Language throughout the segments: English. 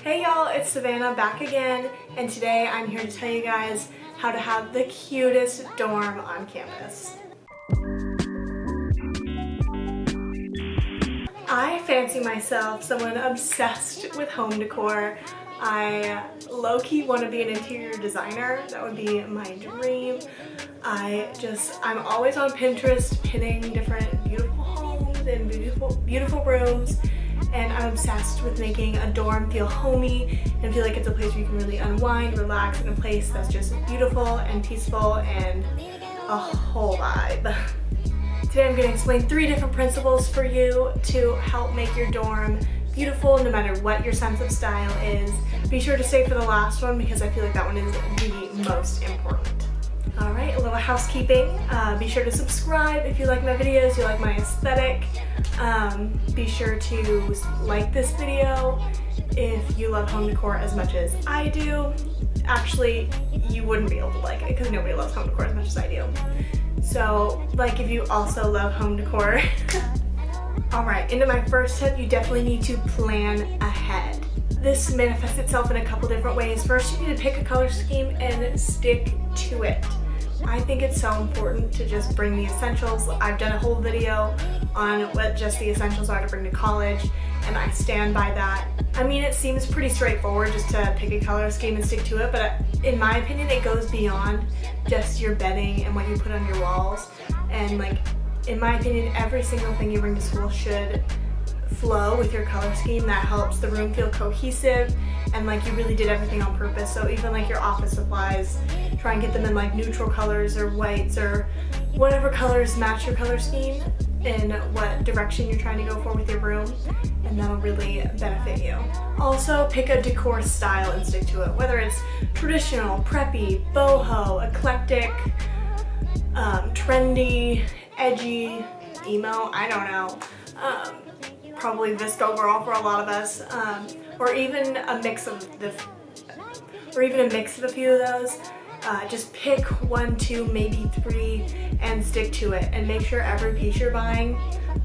Hey y'all, it's Savannah back again, and today I'm here to tell you guys how to have the cutest dorm on campus. I fancy myself someone obsessed with home decor. I low-key want to be an interior designer. That would be my dream. I'm always on Pinterest pinning different beautiful homes and beautiful rooms. And I'm obsessed with making a dorm feel homey and feel like it's a place where you can really unwind, relax in a place that's just beautiful and peaceful and a whole vibe. Today I'm going to explain 3 different principles for you to help make your dorm beautiful no matter what your sense of style is. Be sure to stay for the last one because I feel like that one is the most important. Alright, a little housekeeping. Be sure to subscribe if you like my videos, you like my aesthetic. Be sure to like this video if you love home decor as much as I do. Actually, you wouldn't be able to like it because nobody loves home decor as much as I do. So, if you also love home decor. Alright, into my first tip, you definitely need to plan ahead. This manifests itself in a couple different ways. First, you need to pick a color scheme and stick to it. I think it's so important to just bring the essentials. I've done a whole video on what just the essentials are to bring to college, and I stand by that. I mean, it seems pretty straightforward just to pick a color scheme and stick to it, but in my opinion, it goes beyond just your bedding and what you put on your walls. And in my opinion, every single thing you bring to school should flow with your color scheme. That helps the room feel cohesive and you really did everything on purpose. So even your office supplies, try and get them in neutral colors or whites or whatever colors match your color scheme in what direction you're trying to go for with your room, and that'll really benefit you. Also, pick a decor style and stick to it, whether it's traditional, preppy, boho, eclectic, trendy, edgy, emo, I don't know. Probably vsco girl for a lot of us, or even a mix of a few of those. Just pick 1, 2, maybe 3 and stick to it, and make sure every piece you're buying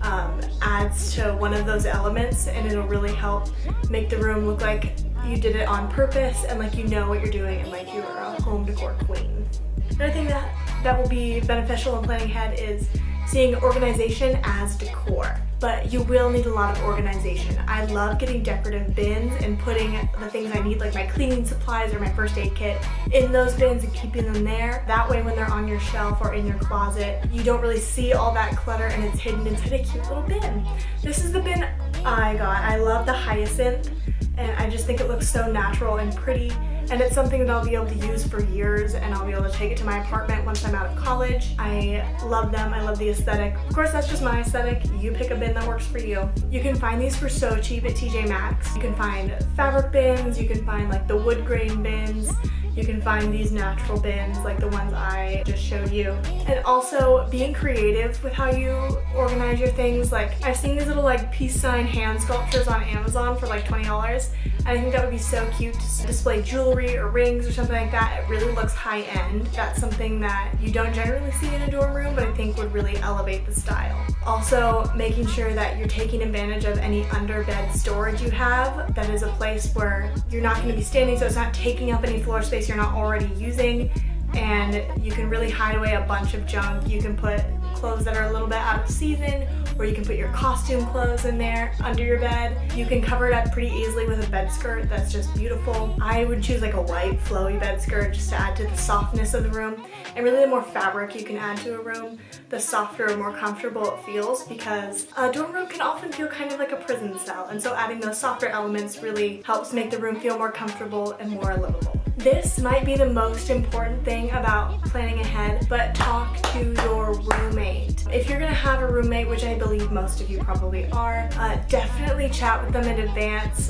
adds to one of those elements, and it'll really help make the room look like you did it on purpose and you know what you're doing and you're a home decor queen. Another thing that will be beneficial in planning ahead is seeing organization as decor. But you will need a lot of organization. I love getting decorative bins and putting the things I need, like my cleaning supplies or my first aid kit, in those bins and keeping them there. That way when they're on your shelf or in your closet, you don't really see all that clutter and it's hidden inside a cute little bin. This is the bin I got. I love the hyacinth, and I just think it looks so natural and pretty. And it's something that I'll be able to use for years, and I'll be able to take it to my apartment once I'm out of college. I love them. I love the aesthetic. Of course, that's just my aesthetic. You pick a bin that works for you. You can find these for so cheap at TJ Maxx. You can find fabric bins. You can find the wood grain bins. You can find these natural bins like the ones I just showed you. And also being creative with how you organize your things. I've seen these little peace sign hand sculptures on Amazon for $20. I think that would be so cute to display jewelry or rings or something like that. It really looks high end. That's something that you don't generally see in a dorm room, but I think would really elevate the style. Also, making sure that you're taking advantage of any under bed storage you have. That is a place where you're not going to be standing, so it's not taking up any floor space you're not already using, and you can really hide away a bunch of junk. You can put clothes that are a little bit out of season, or you can put your costume clothes in there under your bed. You can cover it up pretty easily with a bed skirt that's just beautiful. I would choose a white flowy bed skirt just to add to the softness of the room. And really the more fabric you can add to a room, the softer and more comfortable it feels, because a dorm room can often feel kind of like a prison cell, and so adding those softer elements really helps make the room feel more comfortable and more livable. This might be the most important thing about planning ahead, but talk to your roommate. If you're gonna have a roommate, which I believe most of you probably are, definitely chat with them in advance.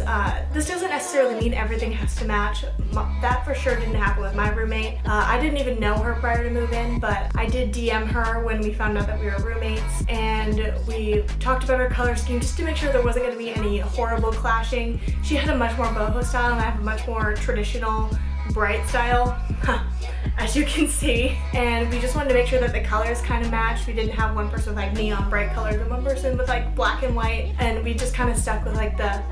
This doesn't necessarily mean everything has to match. That for sure didn't happen with my roommate. I didn't even know her prior to move in, but I did DM her when we found out that we were roommates, and we talked about her color scheme just to make sure there wasn't gonna be any horrible clashing. She had a much more boho style, and I have a much more traditional bright style, as you can see, and we just wanted to make sure that the colors kind of matched. We didn't have one person with neon bright colors and one person with black and white, and we just kind of stuck with the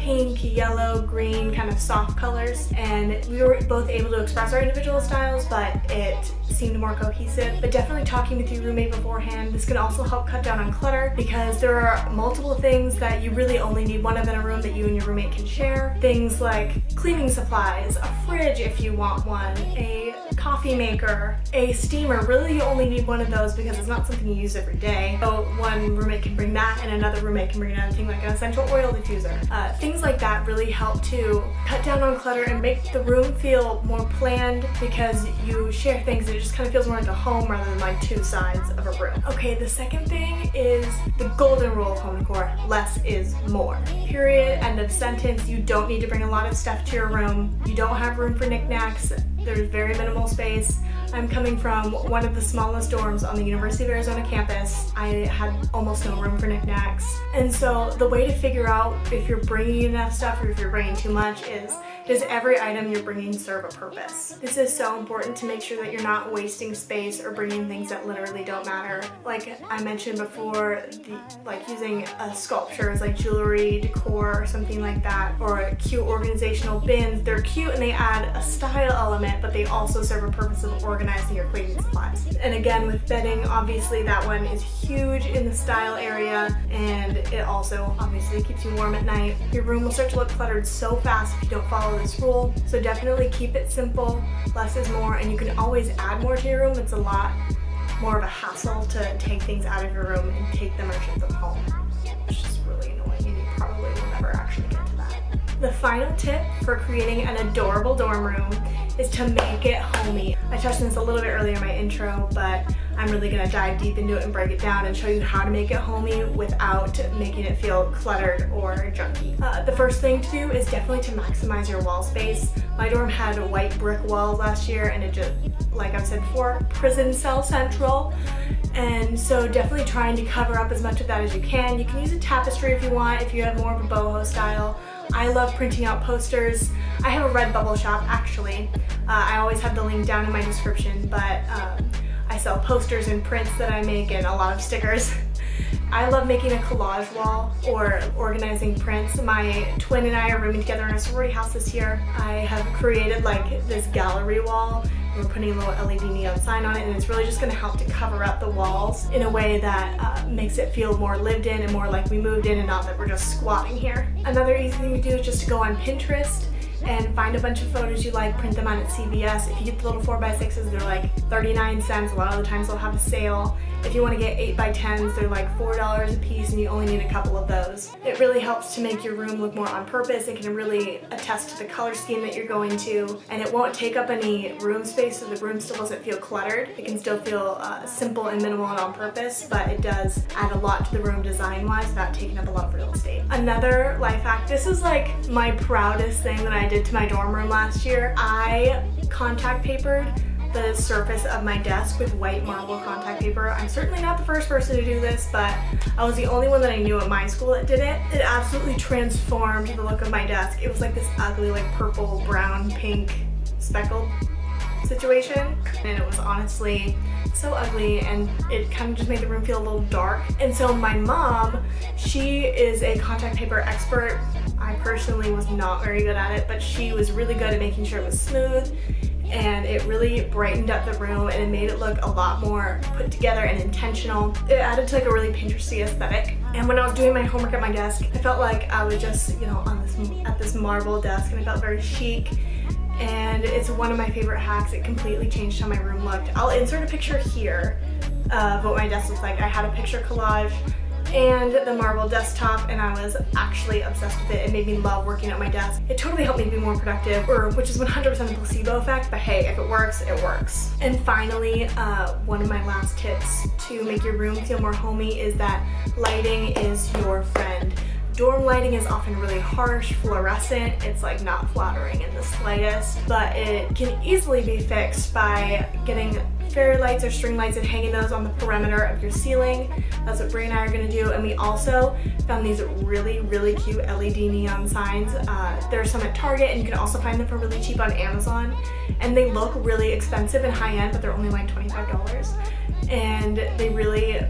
pink, yellow, green, kind of soft colors, and we were both able to express our individual styles, but it seemed more cohesive. But definitely talking with your roommate beforehand. This can also help cut down on clutter because there are multiple things that you really only need one of in a room that you and your roommate can share. Things like cleaning supplies, a fridge if you want one, a coffee maker, a steamer. Really you only need one of those because it's not something you use every day. So one roommate can bring that and another roommate can bring another thing like an essential oil diffuser. Things like that really help to cut down on clutter and make the room feel more planned because you share things and it just kind of feels more like a home rather than like two sides of a room. Okay, the second thing is the golden rule of home decor: less is more. Period, end of sentence. You don't need to bring a lot of stuff to your room. You don't have room for knickknacks. There's very minimal space. I'm coming from one of the smallest dorms on the University of Arizona campus. I had almost no room for knickknacks. And so the way to figure out if you're bringing enough stuff or if you're bringing too much is, does every item you're bringing serve a purpose? This is so important to make sure that you're not wasting space or bringing things that literally don't matter. Like I mentioned before, like using sculptures like jewelry, decor, or something like that, or cute organizational bins. They're cute and they add a style element, but they also serve a purpose of organizing your cleaning supplies. And again, with bedding, obviously that one is huge in the style area, and it also obviously keeps you warm at night. Your room will start to look cluttered so fast if you don't follow this rule. So definitely keep it simple. Less is more, and you can always add more to your room. It's a lot more of a hassle to take things out of your room and take them or ship them home. It's just really annoying, and you probably will never actually get to that. The final tip for creating an adorable dorm room is to make it homey. I touched on this a little bit earlier in my intro, but I'm really gonna dive deep into it and break it down and show you how to make it homey without making it feel cluttered or junky. The first thing to do is definitely to maximize your wall space. My dorm had white brick walls last year, and it just, like I've said before, prison cell central. And so definitely trying to cover up as much of that as you can. You can use a tapestry if you want, if you have more of a boho style. I love printing out posters. I have a Redbubble shop actually. I always have the link down in my description, but I sell posters and prints that I make and a lot of stickers. I love making a collage wall or organizing prints. My twin and I are rooming together in a sorority house this year. I have created like this gallery wall. We're putting a little LED neon sign on it, and it's really just going to help to cover up the walls in a way that makes it feel more lived in and more like we moved in and not that we're just squatting here. Another easy thing to do is just to go on Pinterest and find a bunch of photos you like, print them on at CVS. If you get the little 4x6s, they're like 39 cents. A lot of the times they'll have a sale. If you want to get 8x10s, they're like $4 a piece, and you only need a couple of those. It really helps to make your room look more on purpose. It can really attest to the color scheme that you're going to, and it won't take up any room space, so the room still doesn't feel cluttered. It can still feel simple and minimal and on purpose, but it does add a lot to the room design-wise without taking up a lot of real estate. Another life hack, this is like my proudest thing that I did to my dorm room last year. I contact papered the surface of my desk with white marble contact paper. I'm certainly not the first person to do this, but I was the only one that I knew at my school that did it. It absolutely transformed the look of my desk. It was like this ugly, like purple, brown, pink, speckled situation, and it was honestly so ugly, and it kind of just made the room feel a little dark. And so my mom, she is a contact paper expert. I personally was not very good at it, but she was really good at making sure it was smooth, and it really brightened up the room, and it made it look a lot more put together and intentional. It added to like a really Pinteresty aesthetic. And when I was doing my homework at my desk, I felt like I was just, you know, at this marble desk, and I felt very chic. And it's one of my favorite hacks. It completely changed how my room looked. I'll insert a picture here of what my desk looks like. I had a picture collage and the marble desktop, and I was actually obsessed with it. It made me love working at my desk. It totally helped me be more productive, which is 100% the placebo effect, but hey, if it works, it works. And finally, one of my last tips to make your room feel more homey is that lighting is your friend. Dorm lighting is often really harsh, fluorescent. It's like not flattering in the slightest, but it can easily be fixed by getting fairy lights or string lights and hanging those on the perimeter of your ceiling. That's what Brie and I are gonna do. And we also found these really, really cute LED neon signs. There are some at Target, and you can also find them for really cheap on Amazon. And they look really expensive and high-end, but they're only like $25. And they really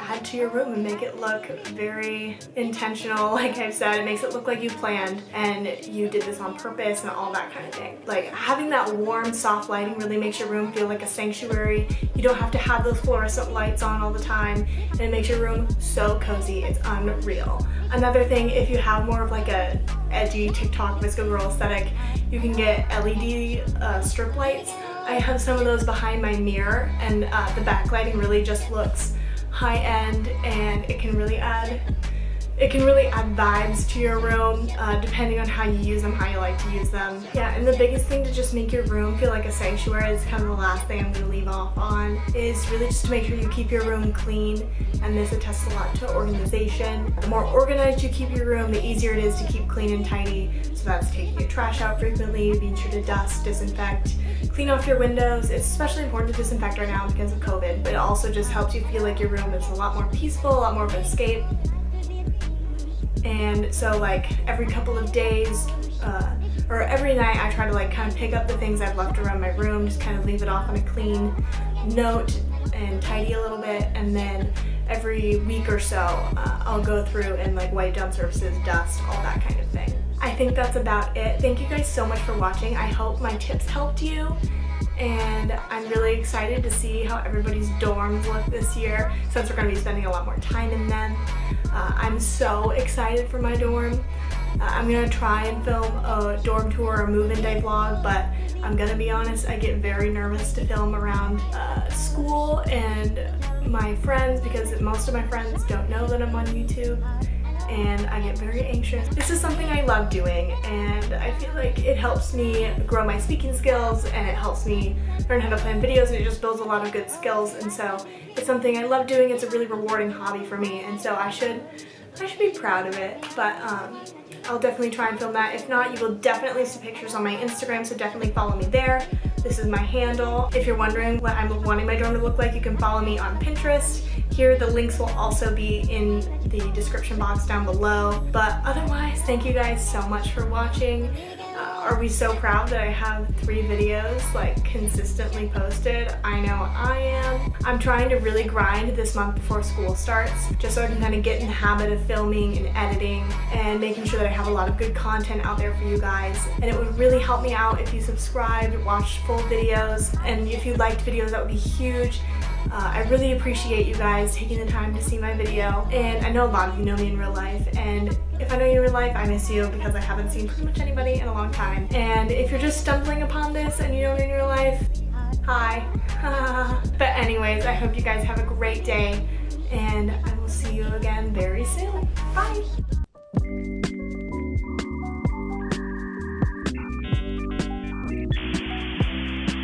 add to your room and make it look very intentional. Like I've said, it makes it look like you planned and you did this on purpose and all that kind of thing. Like having that warm, soft lighting really makes your room feel like a sanctuary. You don't have to have those fluorescent lights on all the time, and it makes your room so cozy. It's unreal. Another thing, if you have more of like a edgy TikTok VSCO girl aesthetic, you can get LED strip lights. I have some of those behind my mirror, and the backlighting really just looks high-end, and it can really add vibes to your room depending on how you use them, how you like to use them. Yeah, and the biggest thing to just make your room feel like a sanctuary, is kind of the last thing I'm going to leave off on, is really just to make sure you keep your room clean, and this attests a lot to organization. The more organized you keep your room, the easier it is to keep clean and tidy. So that's taking your trash out frequently, being sure to dust, disinfect, clean off your windows. It's especially important to disinfect right now because of COVID, but it also just helps you feel like your room is a lot more peaceful, a lot more of an escape. And so like every couple of days or every night, I try to like kind of pick up the things I've left around my room, just kind of leave it off on a clean note and tidy a little bit, and then every week or so I'll go through and like wipe down surfaces, dust, all that kind of thing. I think that's about it. Thank you guys so much for watching. I hope my tips helped you, and I'm really excited to see how everybody's dorms look this year, since we're going to be spending a lot more time in them. I'm so excited for my dorm. I'm going to try and film a dorm tour or move-in day vlog, but I'm going to be honest, I get very nervous to film around school and my friends, because most of my friends don't know that I'm on YouTube, and I get very anxious. This is something I love doing, and I feel like it helps me grow my speaking skills, and it helps me learn how to plan videos, and it just builds a lot of good skills, and so it's something I love doing. It's a really rewarding hobby for me, and so I should be proud of it. But I'll definitely try and film that. If not, you will definitely see pictures on my Instagram, so definitely follow me there. This is my handle. If you're wondering what I'm wanting my dorm to look like, you can follow me on Pinterest. Here, the links will also be in the description box down below. But otherwise, thank you guys so much for watching. Are we so proud that I have 3 videos like consistently posted? I know I am. I'm trying to really grind this month before school starts, just so I can kind of get in the habit of filming and editing and making sure that I have a lot of good content out there for you guys. And it would really help me out if you subscribed, watched full videos, and if you liked videos, that would be huge. I really appreciate you guys taking the time to see my video, and I know a lot of you know me in real life, and if I know you in real life, I miss you because I haven't seen pretty much anybody in a long time. And if you're just stumbling upon this and you know me in real life, hi. But anyways, I hope you guys have a great day, and I will see you again very soon. Bye!